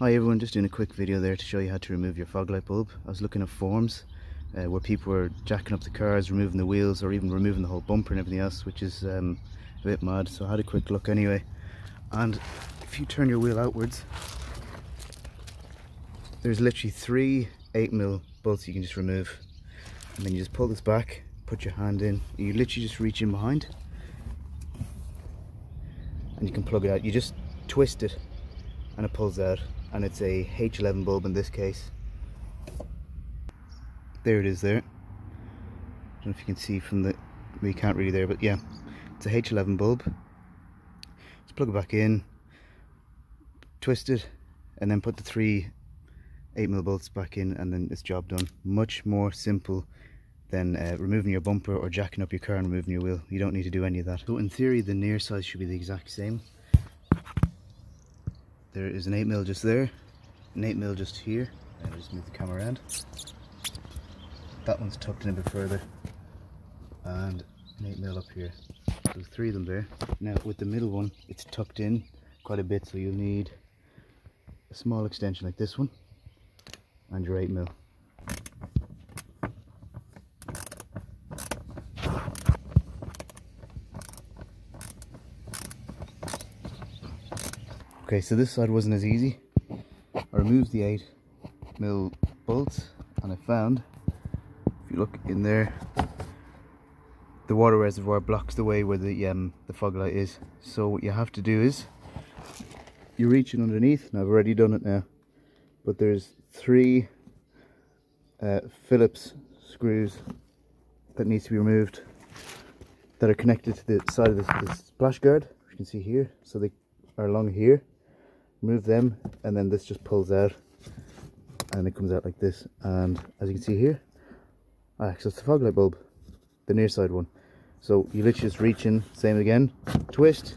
Hi everyone, just doing a quick video there to show you how to remove your fog light bulb. I was looking at forums where people were jacking up the cars, removing the wheels, or even removing the whole bumper and everything else, which is a bit mad. So I had a quick look anyway, and if you turn your wheel outwards, there's literally 3 8mm bolts you can just remove, and then you just pull this back, put your hand in, and you literally just reach in behind and you can plug it out. You just twist it and it pulls out, and it's a H11 bulb in this case. There it is there. I don't know if you can see from the, well, you can't really there, but yeah, it's a H11 bulb. Just plug it back in, twist it, and then put the 3 8mm bolts back in, and then it's job done. Much more simple than removing your bumper or jacking up your car and removing your wheel. You don't need to do any of that. So in theory the near size should be the exact same. There is an 8mm just there, an 8mm just here, and I'll just move the camera around. That one's tucked in a bit further, and an 8mm up here. So there's 3 of them there. Now with the middle one, it's tucked in quite a bit, so you'll need a small extension like this one and your 8mm. Okay, so this side wasn't as easy. I removed the 8mm bolts, and I found, if you look in there, the water reservoir blocks the way where the fog light is. So what you have to do is, you reach in underneath, and I've already done it now, but there's 3 Phillips screws that needs to be removed that are connected to the side of this splash guard, you can see here. So they are along here. Remove them, and then this just pulls out and it comes out like this, and as you can see here, I access the fog light bulb, the near side one. So you literally just reach in, same again, twist,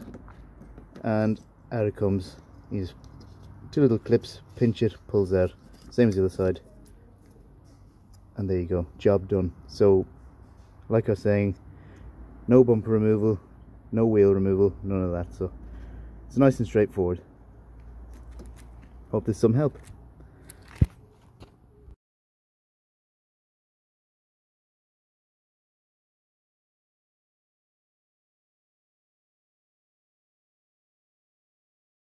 and out it comes. You just 2 little clips, pinch it, pulls out, same as the other side, and there you go, job done. So like I was saying, no bumper removal, no wheel removal, none of that. So it's nice and straightforward. Hope there's some help.